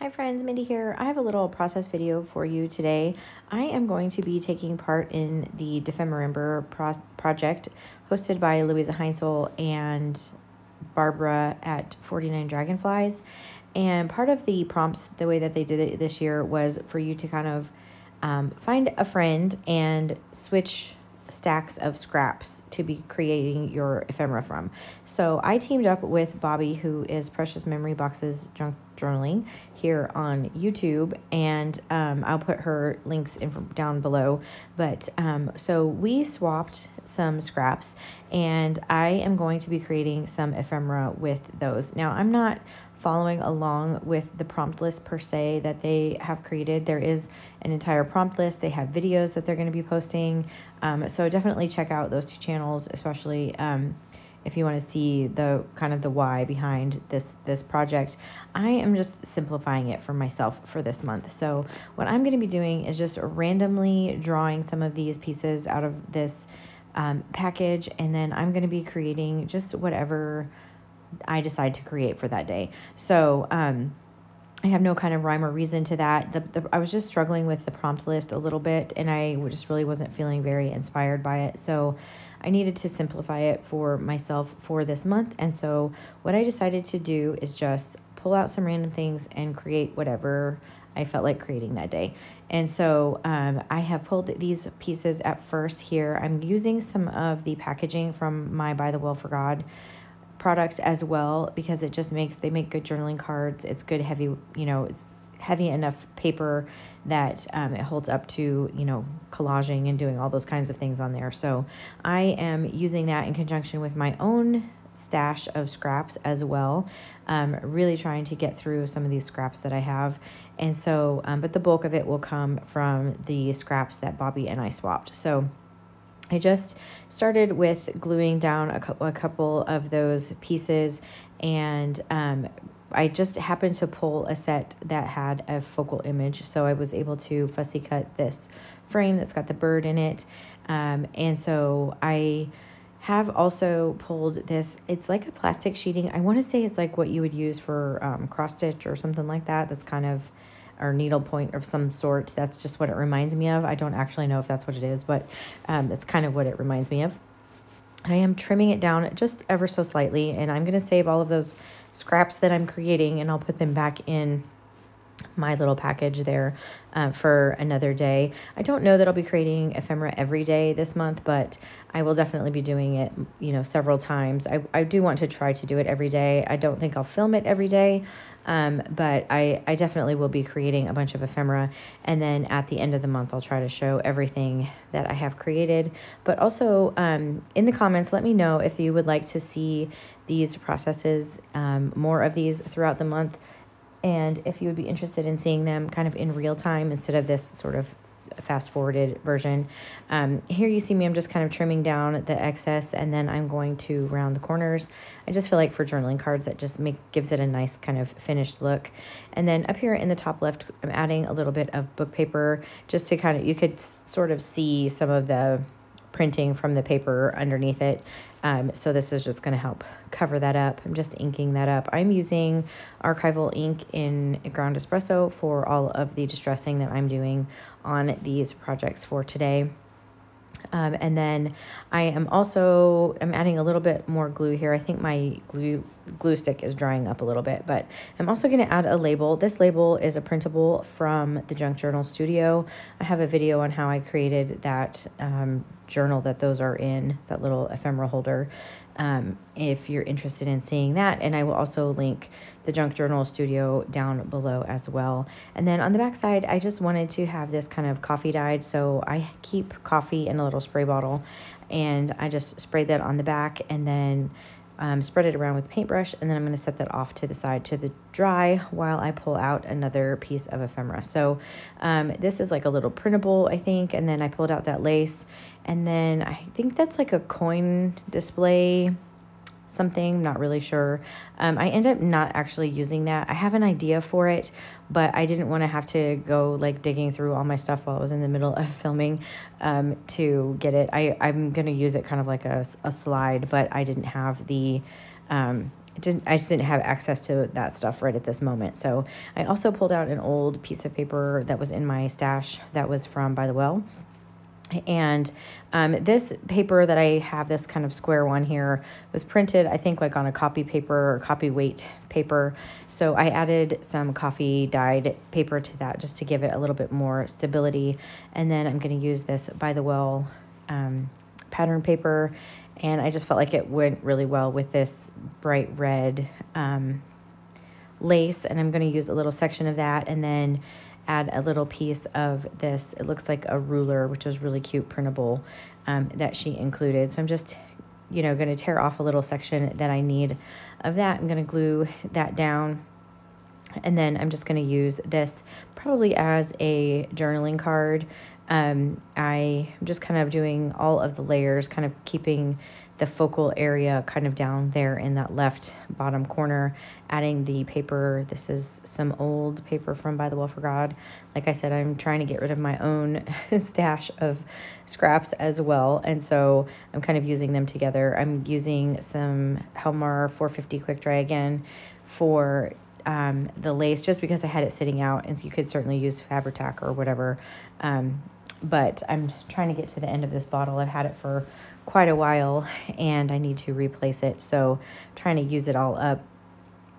Hi friends, Mindy here. I have a little process video for you today. I am going to be taking part in the Dephemerember project hosted by Louisa Heinzel and Barbara at 49 Dragonflies. And part of the prompts, the way that they did it this year, was for you to kind of find a friend and switch stacks of scraps to be creating your ephemera from. So I teamed up with Bobbi, who is Precious Memory Boxes Junk Journaling here on YouTube, and I'll put her links down below. But so we swapped some scraps, and I am going to be creating some ephemera with those. Now, I'm not following along with the prompt list per se that they have created. There is an entire prompt list. They have videos that they're going to be posting. So definitely check out those two channels, especially if you want to see the kind of the why behind this project. I am just simplifying it for myself for this month. So what I'm going to be doing is just randomly drawing some of these pieces out of this package, and then I'm going to be creating just whatever I decide to create for that day. So I have no kind of rhyme or reason to that. I was just struggling with the prompt list a little bit, and I just really wasn't feeling very inspired by it. So I needed to simplify it for myself for this month. And so what I decided to do is just pull out some random things and create whatever I felt like creating that day. And so I have pulled these pieces at first here. I'm using some of the packaging from my By the Well for God products as well, because it just they make good journaling cards. It's good heavy, it's heavy enough paper that it holds up to, collaging and doing all those kinds of things on there. So I am using that in conjunction with my own stash of scraps as well, really trying to get through some of these scraps that I have. And so, but the bulk of it will come from the scraps that Bobbi and I swapped. So I just started with gluing down a couple of those pieces, and I just happened to pull a set that had a focal image, so I was able to fussy cut this frame that's got the bird in it. And so I have also pulled this, it's like a plastic sheeting. I want to say it's like what you would use for cross stitch or something like that. That's kind of, or needle point of some sort. That's just what it reminds me of. I don't actually know if that's what it is, but it's kind of what it reminds me of. I am trimming it down just ever so slightly, and I'm going to save all of those scraps that I'm creating, and I'll put them back in my little package there for another day. I don't know that I'll be creating ephemera every day this month, but I will definitely be doing it, several times. I do want to try to do it every day. I don't think I'll film it every day, but I definitely will be creating a bunch of ephemera, and then at the end of the month, I'll try to show everything that I have created. But also in the comments, let me know if you would like to see these processes, more of these throughout the month, and if you would be interested in seeing them kind of in real time instead of this sort of fast forwarded version. Here you see me, I'm just kind of trimming down the excess, and then I'm going to round the corners. I just feel like for journaling cards, that just gives it a nice kind of finished look. And then up here in the top left, I'm adding a little bit of book paper just to kind of, you could sort of see some of the printing from the paper underneath it. So this is just going to help cover that up. I'm just inking that up. I'm using archival ink in ground espresso for all of the distressing that I'm doing on these projects for today. And then I'm adding a little bit more glue here. I think my glue stick is drying up a little bit, but I'm also going to add a label. This label is a printable from the Junk Journal Studio. I have a video on how I created that journal that those are in, that little ephemera holder, if you're interested in seeing that. And I will also link the Junk Journal Studio down below as well. And then on the back side, I just wanted to have this kind of coffee dyed. So I keep coffee in a little spray bottle, and I just sprayed that on the back, and then spread it around with a paintbrush, and then I'm going to set that off to the side to the dry while I pull out another piece of ephemera. So this is like a little printable, I think, and then I pulled out that lace, and then I think that's like a coin display something, not really sure. I end up not actually using that. I have an idea for it, but I didn't want to have to go like digging through all my stuff while I was in the middle of filming to get it. I'm going to use it kind of like a slide, but I didn't have the I just didn't have access to that stuff right at this moment. So I also pulled out an old piece of paper that was in my stash that was from By the Well. And this paper that I have, this kind of square one here, was printed, I think, like on a copy paper or copy weight paper. So I added some coffee dyed paper to that just to give it a little bit more stability. And then I'm going to use this By the Well pattern paper. And I just felt like it went really well with this bright red lace. And I'm going to use a little section of that and then add a little piece of this. It looks like a ruler, which was really cute, printable, that she included. So I'm just, going to tear off a little section that I need of that. I'm going to glue that down. And then I'm just going to use this probably as a journaling card. I'm just kind of doing all of the layers, kind of keeping the focal area kind of down there in that left bottom corner, adding the paper. This is some old paper from By the Well for God. Like I said, I'm trying to get rid of my own stash of scraps as well. And so I'm kind of using them together. I'm using some Helmar 450 quick dry again for the lace, just because I had it sitting out, and so you could certainly use Fabri-Tac or whatever. But I'm trying to get to the end of this bottle. I've had it for quite a while and I need to replace it. So trying to use it all up.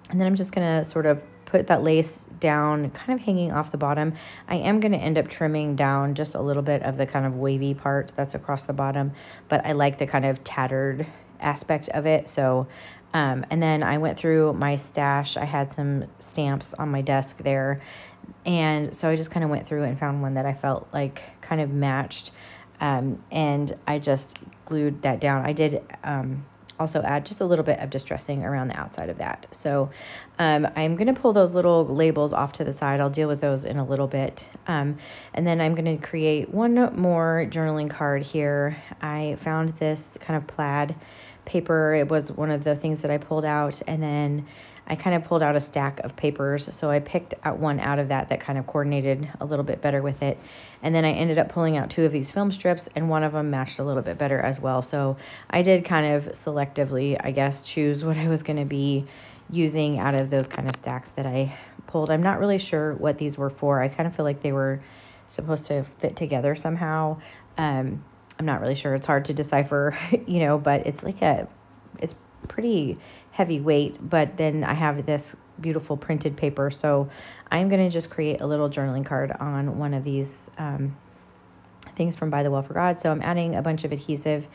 And then I'm just going to sort of put that lace down, kind of hanging off the bottom. I am going to end up trimming down just a little bit of the kind of wavy part that's across the bottom, but I like the kind of tattered aspect of it. So and then I went through my stash. I had some stamps on my desk there. And so I just kind of went through and found one that I felt like kind of matched. And I just glued that down. I did also add just a little bit of distressing around the outside of that. So I'm going to pull those little labels off to the side. I'll deal with those in a little bit. And then I'm going to create one more journaling card here. I found this kind of plaid paper. It was one of the things that I pulled out, and then I kind of pulled out a stack of papers. So I picked out one out of that kind of coordinated a little bit better with it. And then I ended up pulling out 2 of these film strips, and one of them matched a little bit better as well. So I did kind of selectively, I guess, choose what I was going to be using out of those kind of stacks that I pulled. I'm not really sure what these were for. I kind of feel like they were supposed to fit together somehow. I'm not really sure. It's hard to decipher, but it's like it's pretty heavy weight. But then I have this beautiful printed paper. So I'm going to just create a little journaling card on one of these things from By the Well for God. So I'm adding a bunch of adhesive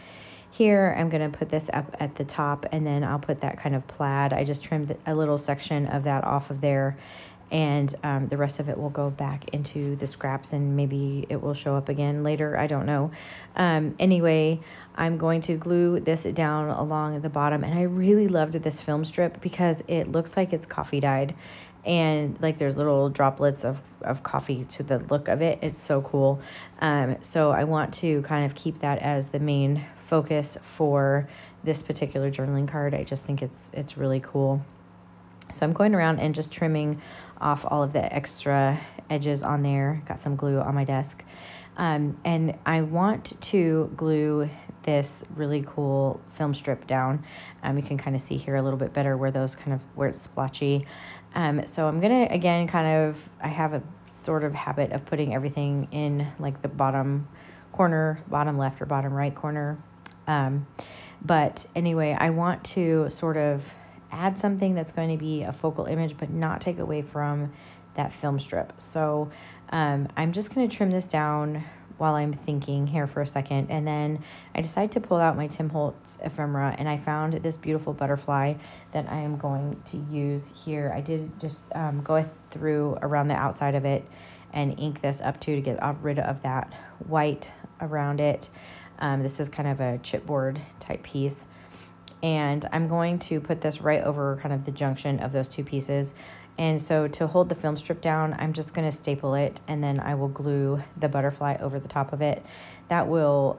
here. I'm going to put this up at the top, and then I'll put that kind of plaid. I just trimmed a little section of that off of there. And the rest of it will go back into the scraps, and maybe it will show up again later. I don't know. Anyway, I'm going to glue this down along the bottom. And I really loved this film strip because it looks like it's coffee dyed. And like there's little droplets of coffee to the look of it. It's so cool. So I want to kind of keep that as the main focus for this particular journaling card. I just think it's really cool. So I'm going around and just trimming off all of the extra edges on there. Got some glue on my desk. And I want to glue this really cool film strip down. You can kind of see here a little bit better where it's splotchy. So I'm going to, again, I have a sort of habit of putting everything in like the bottom corner, bottom left or bottom right corner. But anyway, I want to sort of add something that's going to be a focal image, but not take away from that film strip. So I'm just going to trim this down while I'm thinking here for a second. And then I decided to pull out my Tim Holtz ephemera, and I found this beautiful butterfly that I am going to use here. I did just go through around the outside of it and ink this up to get rid of that white around it. This is kind of a chipboard type piece. And I'm going to put this right over kind of the junction of those 2 pieces. And so to hold the film strip down, I'm just going to staple it, and then I will glue the butterfly over the top of it. that will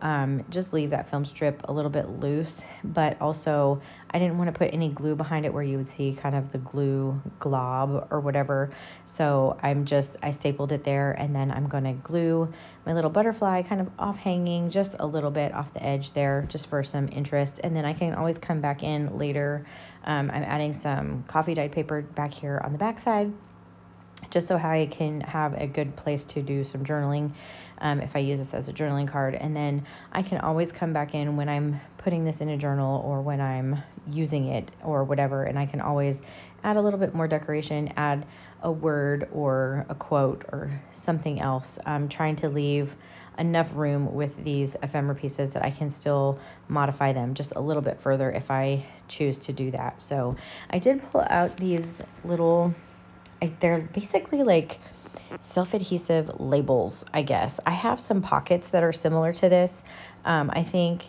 just leave that film strip a little bit loose, but also I didn't want to put any glue behind it where you would see kind of the glue glob or whatever. So I stapled it there, and then I'm going to glue my little butterfly kind of off hanging just a little bit off the edge there, just for some interest. And then I can always come back in later. I'm adding some coffee dyed paper back here on the back side, just so I can have a good place to do some journaling if I use this as a journaling card. And then I can always come back in when I'm putting this in a journal or when I'm using it or whatever, and I can always add a little bit more decoration, add a word or a quote or something else. I'm trying to leave enough room with these ephemera pieces that I can still modify them just a little bit further if I choose to do that. So I did pull out these little, they're basically like self-adhesive labels, I guess. I have some pockets that are similar to this, I think,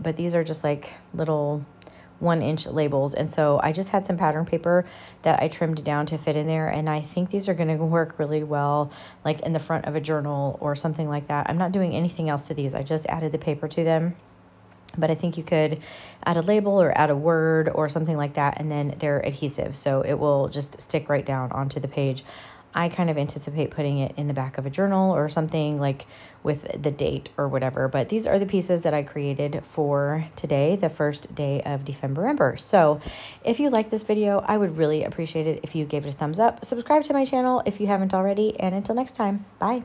but these are just like little 1-inch labels. And so I just had some pattern paper that I trimmed down to fit in there, and I think these are going to work really well like in the front of a journal or something like that. I'm not doing anything else to these. I just added the paper to them. But I think you could add a label or add a word or something like that, and then they're adhesive, so it will just stick right down onto the page. I kind of anticipate putting it in the back of a journal or something like with the date or whatever. But these are the pieces that I created for today, the first day of Dephemerember. So if you like this video, I would really appreciate it if you gave it a thumbs up. Subscribe to my channel if you haven't already, and until next time, bye.